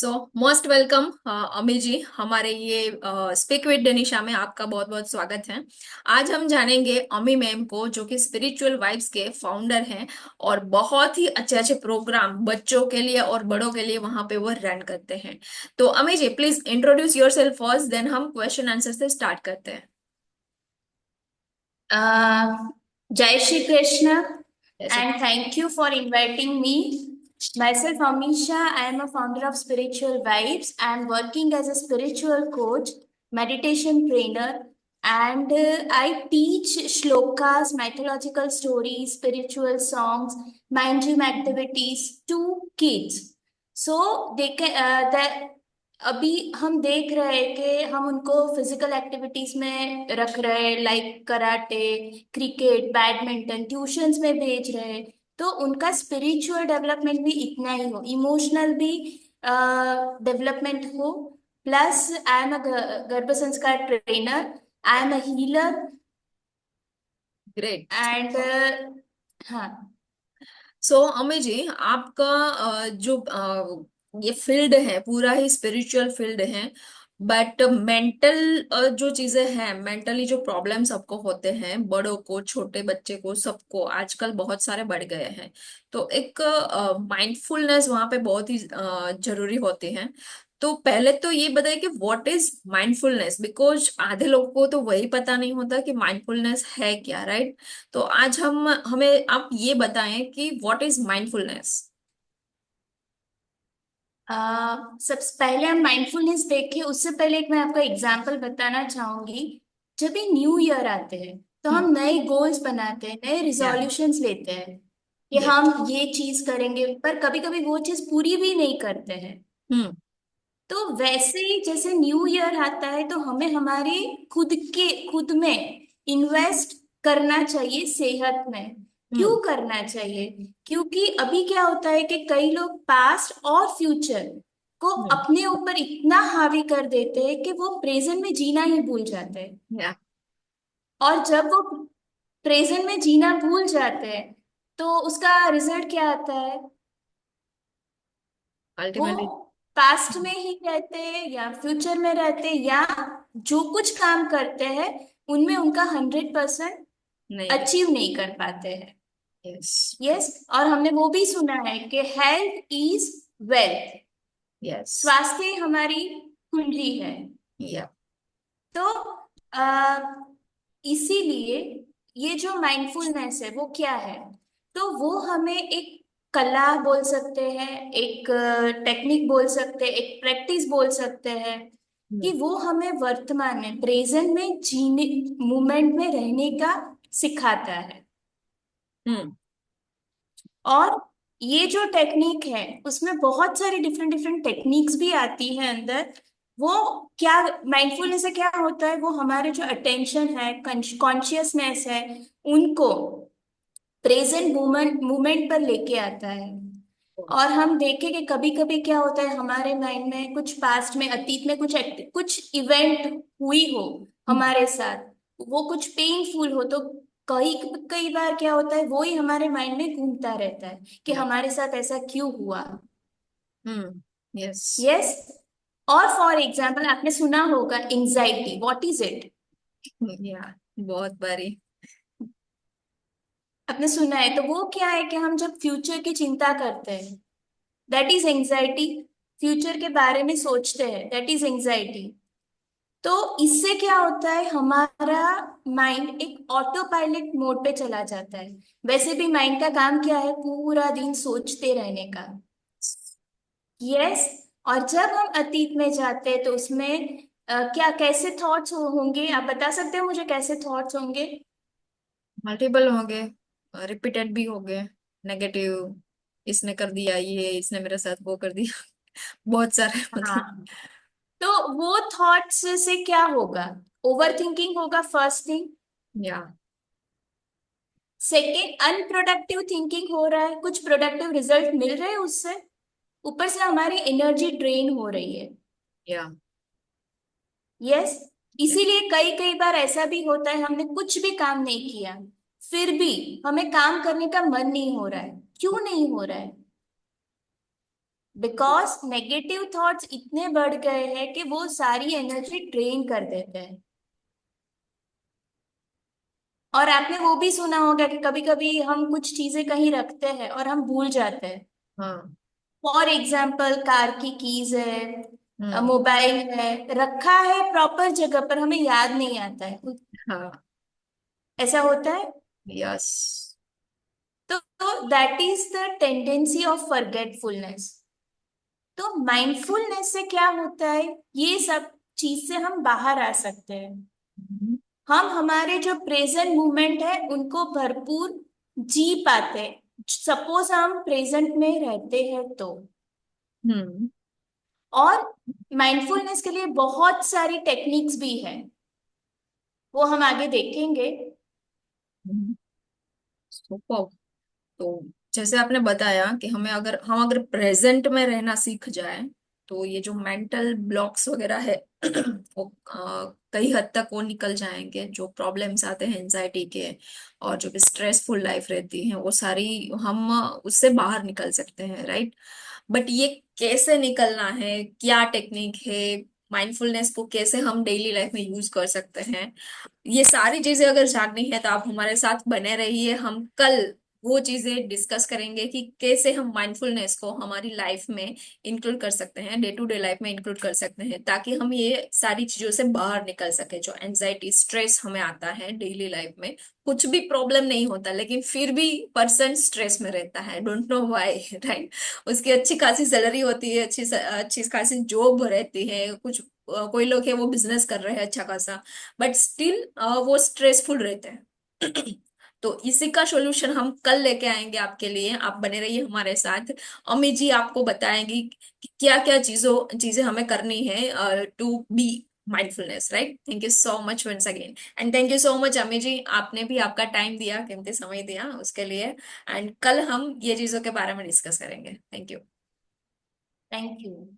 So most welcome अमी जी, हमारे ये स्पीक विद डनिशा में आपका बहुत बहुत स्वागत है। आज हम जानेंगे अमी मैम को, जो कि स्पिरिचुअल वाइब्स के फाउंडर हैं और बहुत ही अच्छे अच्छे प्रोग्राम बच्चों के लिए और बड़ों के लिए वहां पे वो रन करते हैं। तो Ami ji, please introduce yourself first, then हम क्वेश्चन आंसर से स्टार्ट करते हैं। Uh, Jai Shri Krishna, जैसे and thank you for inviting me. Myself, Amisha, I am a founder of Spiritual Vibes. I am working as a spiritual coach, meditation trainer, and I teach shlokas, mythological stories, spiritual songs, mind dream activities to kids. So they can that अभी हम देख रहे हैं कि हम उनको physical activities में रख रहे हैं, like karate, cricket, badminton, tuitions में भेज रहे हैं। तो उनका स्पिरिचुअल डेवलपमेंट भी इतना ही हो, इमोशनल भी डेवलपमेंट हो। प्लस आई एम अ गर्भ संस्कार trainer, I am a healer great. And हाँ। सो अमी जी, आपका जो ये फील्ड है पूरा ही स्पिरिचुअल फील्ड है, बट मेंटल जो चीजें हैं, मेंटली जो प्रॉब्लम्स सबको होते हैं, बड़ों को, छोटे बच्चे को, सबको आजकल बहुत सारे बढ़ गए हैं। तो एक माइंडफुलनेस वहां पे बहुत ही जरूरी होती है। तो पहले तो ये बताइए कि व्हाट इज माइंडफुलनेस, बिकॉज आधे लोगों को तो वही पता नहीं होता कि माइंडफुलनेस है क्या, राइट? तो आज हम हमें आप ये बताएं कि व्हाट इज माइंडफुलनेस। सबसे पहले हम माइंडफुलनेस देखें, उससे पहले एक मैं आपको एग्जांपल बताना चाहूंगी। जब भी न्यू ईयर आते हैं तो हम्म। हम नए गोल्स बनाते हैं, नए या। रिजोल्यूशंस लेते हैं कि यस। हम ये चीज करेंगे, पर कभी कभी वो चीज पूरी भी नहीं करते हैं। हम्म। तो वैसे ही जैसे न्यू ईयर आता है तो हमें हमारी खुद में इन्वेस्ट करना चाहिए, सेहत में। क्यों हम्म। करना चाहिए? क्योंकि अभी क्या होता है कि कई लोग पास्ट और फ्यूचर को हम्म। अपने ऊपर इतना हावी कर देते हैं कि वो प्रेजेंट में जीना ही भूल जाते हैं। या। और जब वो प्रेजेंट में जीना भूल जाते हैं तो उसका रिजल्ट क्या आता है? वो अल्टीमेटली। पास्ट में ही रहते हैं या फ्यूचर में रहते हैं, या जो कुछ काम करते हैं उनमें उनका 100% नहीं कर। अचीव नहीं कर पाते हैं। यस। यस। और हमने वो भी सुना है कि हेल्थ इज वेल्थ। यस। स्वास्थ्य हमारी कुंजी है। या। तो आ, इसीलिए ये जो माइंडफुलनेस है वो क्या है? तो वो हमें एक कला बोल सकते हैं, एक टेक्निक बोल सकते हैं, एक प्रैक्टिस बोल सकते हैं कि वो हमें वर्तमान में, प्रेजेंट में जीने, मोमेंट में रहने का सिखाता है। हम्म। और ये जो टेक्निक है उसमें बहुत सारी डिफरेंट डिफरेंट टेक्निक्स भी आती है अंदर। वो क्या, माइंडफुलनेस से क्या होता है, वो हमारे जो अटेंशन है, कॉन्शियसनेस है, उनको प्रेजेंट मोमेंट मोमेंट पर लेके आता है। और हम देखें कि कभी कभी क्या होता है हमारे माइंड में, कुछ पास्ट में, अतीत में कुछ इवेंट हुई हो हमारे साथ, वो कुछ पेनफुल हो, तो कई कई बार क्या होता है वो ही हमारे माइंड में घूमता रहता है कि या। हमारे साथ ऐसा क्यों हुआ। हम्म। यस। यस। और फॉर एग्जाम्पल आपने सुना होगा एंजाइटी, व्हाट इज इट? या। बहुत बारी। आपने सुना है? तो वो क्या है कि हम जब फ्यूचर की चिंता करते हैं, दैट इज एंजाइटी। फ्यूचर के बारे में सोचते हैं, दैट इज एंजाइटी। तो इससे क्या होता है, हमारा माइंड एक ऑटो पायलट मोड पे चला जाता है। वैसे भी माइंड का काम क्या है? पूरा दिन सोचते रहने का। यस। और जब हम अतीत में जाते हैं तो उसमें क्या कैसे थॉट्स होंगे? आप बता सकते हो मुझे कैसे थॉट्स होंगे? मल्टीपल हो गए, रिपीटेड भी हो गए, नेगेटिव। इसने कर दिया, ये इसने मेरे साथ वो कर दिया। बहुत सारे मतलब। हाँ। तो वो थॉट्स से क्या होगा? ओवर थिंकिंग होगा, फर्स्ट थिंग। या। सेकेंड, अनप्रोडक्टिव थिंकिंग हो रहा है, कुछ प्रोडक्टिव रिजल्ट मिल रहे हैं उससे, ऊपर से हमारी एनर्जी ड्रेन हो रही है। या। यस। इसीलिए कई कई बार ऐसा भी होता है हमने कुछ भी काम नहीं किया, फिर भी हमें काम करने का मन नहीं हो रहा है। क्यों नहीं हो रहा है? बिकॉज नेगेटिव थॉट्स इतने बढ़ गए हैं कि वो सारी एनर्जी ड्रेन कर देते हैं। और आपने वो भी सुना होगा कि कभी कभी हम कुछ चीजें कहीं रखते हैं और हम भूल जाते हैं। हाँ। फॉर एग्जाम्पल कार की कीज है, हम्म। मोबाइल है, रखा है प्रॉपर जगह पर, हमें याद नहीं आता है। हाँ। ऐसा होता है। यस। तो that is the tendency of forgetfulness. तो माइंडफुलनेस से क्या होता है, ये सब चीज से हम बाहर आ सकते हैं। हम हमारे जो प्रेजेंट मोमेंट है उनको भरपूर जी पाते हैं, सपोज हम प्रेजेंट में रहते हैं तो। हम्म। और माइंडफुलनेस के लिए बहुत सारी टेक्निक्स भी हैं, वो हम आगे देखेंगे। सुपर। तो जैसे आपने बताया कि हम अगर प्रेजेंट में रहना सीख जाए, तो ये जो मेंटल ब्लॉक्स वगैरह है वो कई हद तक वो निकल जाएंगे, जो प्रॉब्लम्स आते हैं एंजाइटी के, और जो भी स्ट्रेसफुल लाइफ रहती है वो सारी हम उससे बाहर निकल सकते हैं, राइट। बट ये कैसे निकलना है, क्या टेक्निक है, माइंडफुलनेस को कैसे हम डेली लाइफ में यूज कर सकते हैं, ये सारी चीजें अगर जाननी है तो आप हमारे साथ बने रहिए। हम कल वो चीजें डिस्कस करेंगे कि कैसे हम माइंडफुलनेस को हमारी लाइफ में इंक्लूड कर सकते हैं, डे टू डे लाइफ में इंक्लूड कर सकते हैं, ताकि हम ये सारी चीजों से बाहर निकल सके। जो एंजाइटी स्ट्रेस हमें आता है डेली लाइफ में, कुछ भी प्रॉब्लम नहीं होता लेकिन फिर भी पर्सन स्ट्रेस में रहता है, डोंट नो व्हाई, राइट। उसकी अच्छी खासी सैलरी होती है, अच्छी खासी जॉब रहती है, कुछ कोई लोग है वो बिजनेस कर रहे हैं अच्छा खासा, बट स्टिल वो स्ट्रेसफुल रहते हैं। तो इसी का सॉल्यूशन हम कल लेके आएंगे आपके लिए, आप बने रहिए हमारे साथ। अम्मी जी आपको बताएंगी कि क्या क्या चीजें हमें करनी है to be mindfulness, right. Thank you so much once again. And thank you so much अम्मी जी, आपने भी आपका टाइम दिया, कीमती समय दिया उसके लिए। एंड कल हम ये चीजों के बारे में डिस्कस करेंगे। Thank you. Thank you.